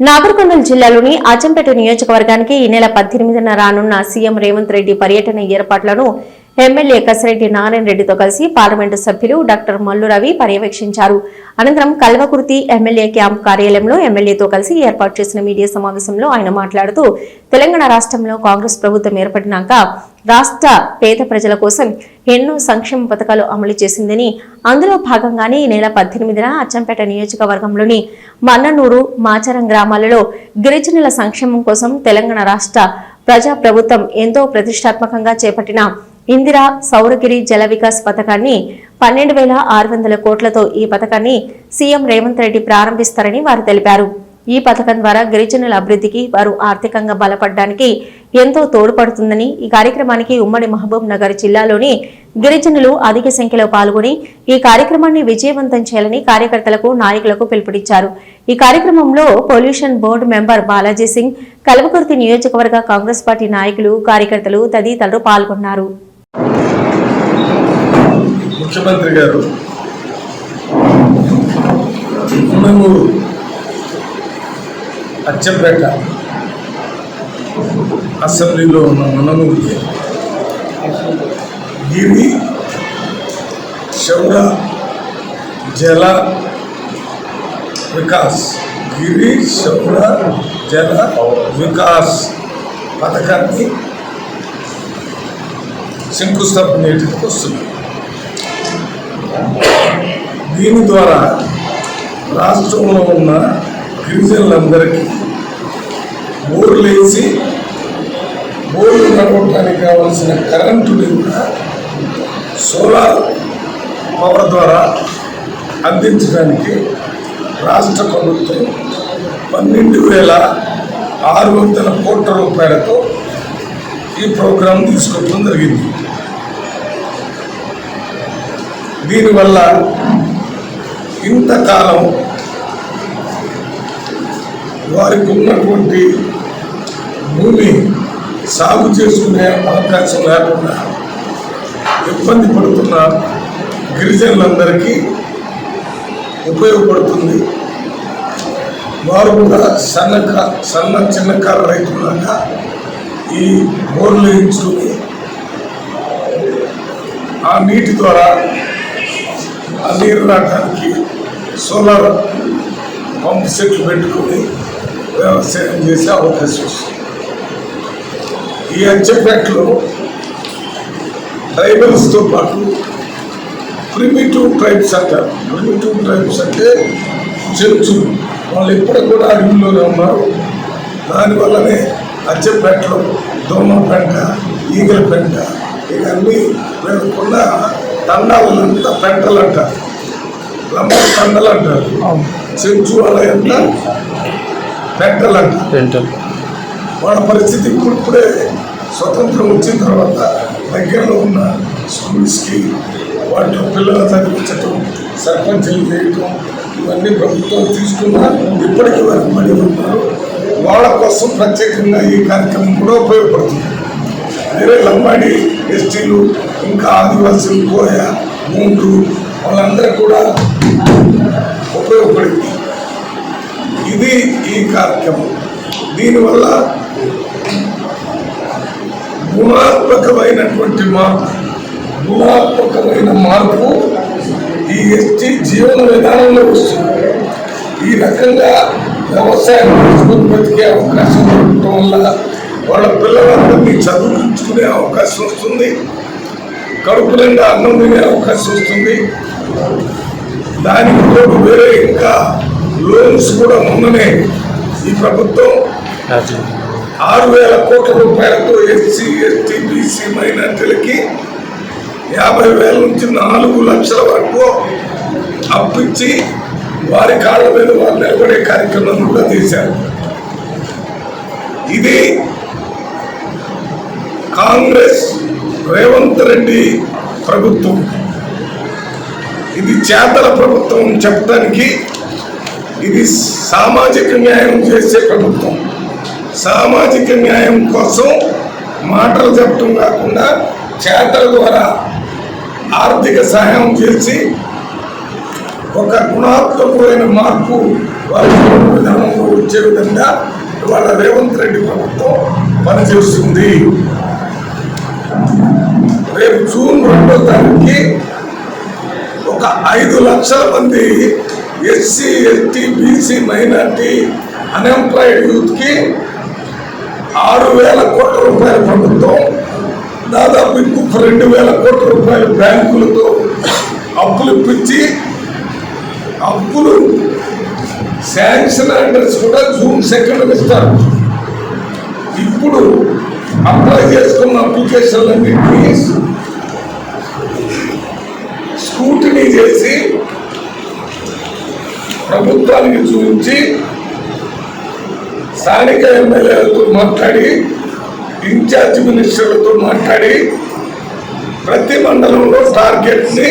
నాగర్ కర్నూలు జిల్లాలోని అచ్చంపేట నియోజకవర్గానికి ఈ నెల 18న రానున్న సీఎం రేవంత్ రెడ్డి పర్యటన ఏర్పాట్లను ఎమ్మెల్యే కసిరెడ్డి నారాయణ రెడ్డితో కలిసి పార్లమెంటు సభ్యులు డాక్టర్ మల్లు రవి పర్యవేక్షించారు. అనంతరం కల్వకుర్తి ఎమ్మెల్యే క్యాంప్ కార్యాలయంలో ఎమ్మెల్యేతో కలిసి ఏర్పాటు చేసిన మీడియా సమావేశంలో ఆయన మాట్లాడుతూ తెలంగాణ రాష్ట్రంలో కాంగ్రెస్ ప్రభుత్వం ఏర్పడినాక రాష్ట్ర పేద ప్రజల కోసం ఎన్నో సంక్షేమ పథకాలు అమలు చేసిందని, అందులో భాగంగానే ఈ నెల 18న అచ్చంపేట నియోజకవర్గంలోని మన్ననూరు, మాచారం గ్రామాలలో గిరిజనుల సంక్షేమం కోసం తెలంగాణ రాష్ట్ర ప్రజా ప్రభుత్వం ఎంతో ప్రతిష్టాత్మకంగా చేపట్టిన ఇందిరా సౌరగిరి జల వికాస్ పథకాన్ని 12,600 కోట్లతో ఈ పథకాన్ని సీఎం రేవంత్ రెడ్డి ప్రారంభిస్తారని వారు తెలిపారు. ఈ పథకం ద్వారా గిరిజనుల అభివృద్ధికి, వారు ఆర్థికంగా బలపడడానికి ఎంతో తోడ్పడుతుందని, ఈ కార్యక్రమానికి ఉమ్మడి మహబూబ్ నగర్ జిల్లాలోని గిరిజనులు అధిక సంఖ్యలో పాల్గొని ఈ కార్యక్రమాన్ని విజయవంతం చేయాలని కార్యకర్తలకు, నాయకులకు పిలుపునిచ్చారు. ఈ కార్యక్రమంలో pollution board member Balaji Singh, Kalwakurthy నియోజకవర్గ కాంగ్రెస్ పార్టీ నాయకులు, కార్యకర్తలు తదితరులు పాల్గొన్నారు. ముఖ్యమంత్రి గారు అచ్చంపేట అసెంబ్లీలో ఉన్న మననూరుకి గిరి సౌర జల వికాస్ పథకాన్ని శంకుస్థాపన చేయడానికి వస్తుంది. దీని ద్వారా రాష్ట్రంలో ఉన్న గిరిజనులందరికీ బోర్లు వేసి బోర్లు నడవడానికి కావాల్సిన కరెంటుని కూడా సోలార్ పవర్ ద్వారా అందించడానికి రాష్ట్ర ప్రభుత్వం 12,600 కోట్ల రూపాయలతో ఈ ప్రోగ్రాం తీసుకోవడం జరిగింది. దీనివల్ల ఇంతకాలం వారికి ఉన్నటువంటి భూమి సాగు చేసుకునే అవకాశం లేకుండా ఇబ్బంది పడుతున్న గిరిజనులందరికీ ఉపయోగపడుతుంది. వారు కూడా చిన్నకారు రైతులాగా ఈ బోర్లు వేయించుకుని ఆ నీటి ద్వారా ఆ నీరు రావడానికి సోలార్ పంప్ సెట్లు పెట్టుకుని వ్యవసాయం చేసే అవకాశం వస్తుంది. ఈ అచ్చంపేటలో ట్రైబల్స్తో పాటు ప్రిమిటివ్ ట్రైబ్స్ అంటారు. ప్రిమిటివ్ ట్రైబ్స్ అంటే చెంచులు, వాళ్ళు ఎప్పుడు కూడా అడవుల్లోనే ఉన్నారు. దానివల్లనే అచ్చంపేటలో దోమ పెంట, ఈగల పెంట, ఇవన్నీ లేకుండా తండాలంతా పెంటలు అంటారు, లంబర్ తండలు అంటారు, చెంచు వాళ్ళంతా పెంటలు అంటారు. వాళ్ళ పరిస్థితి ఇప్పుడే స్వతంత్రం వచ్చిన తర్వాత దగ్గరలో ఉన్న స్కూల్స్కి వాటి పిల్లల చదివించటం, సర్పంచులు చేయటం, ఇవన్నీ ప్రభుత్వం తీసుకున్నా ఇప్పటికీ వెనకబడి ఉన్నారు. వాళ్ళ కోసం ప్రత్యేకంగా ఈ కార్యక్రమం కూడా ఉపయోగపడుతుంది. వేరే లంబాడి ఎస్టీలు, ఇంకా ఆదివాసులు, కోయ, మూండ్రు వాళ్ళందరూ కూడా ఉపయోగపడింది. ఇది ఈ కార్యక్రమం. దీనివల్ల గుణాత్మకమైన మార్పు ఈ ఎస్టీ జీవన విధానంలో వస్తుంది. ఈ రకంగా వ్యవసాయం చేసుకుని బతికే అవకాశం ఉండటం వల్ల వాళ్ళ పిల్లలందరినీ చదువుకుంచుకునే అవకాశం వస్తుంది, కడుపు నిండా అన్నం తినే అవకాశం వస్తుంది. దానికి తోడు వేరే ఇంకా లోన్స్ కూడా మొన్ననే ఈ ప్రభుత్వం 6,000 కోట్ల రూపాయలతో ఎస్సీ, ఎస్టీ, బీసీ మైనార్టీలకి 50,000 నుంచి 4 లక్షల వరకు అప్పిచ్చి వారి కాళ్ళ మీద వారు నిలబడే కార్యక్రమం కూడా చేశారు. ఇది కాంగ్రెస్ రేవంత్ రెడ్డి ప్రభుత్వం. ఇది చేతల ప్రభుత్వం చెప్పడానికి ఇది సామాజిక న్యాయం చేసే ప్రభుత్వం. సామాజిక న్యాయం కోసం మాటలు చెప్పడం కాకుండా చేతల ద్వారా ఆర్థిక సహాయం చేసి ఒక గుణాత్మకమైన మార్పు వారి జీవన విధానంలో వచ్చే విధంగా ఇవాళ రేవంత్ రెడ్డి ప్రభుత్వం పనిచేస్తుంది. రేపు జూన్ 2వ తారీఖుకి ఒక 5 లక్షల మంది SC, ST, BC, minority unemployed యూత్కి 6,000 కోట్ల రూపాయల ప్రభుత్వం, దాదాపు ఇంకొక 2,000 కోట్ల రూపాయలు బ్యాంకులతో అప్పులు ఇప్పించి అప్పులు శాంక్షన్ ఆర్డర్స్ కూడా జూన్ 2న ఇస్తారు. ఇప్పుడు అప్లై చేసుకున్న అప్లికేషన్లన్నింటినీ స్క్రూటినీ చేసి ప్రభుత్వానికి చూపించి స్థానిక ఎమ్మెల్యేలతో మాట్లాడి, ఇన్ఛార్జ్ మినిస్టర్లతో మాట్లాడి ప్రతి మండలంలో టార్గెట్ని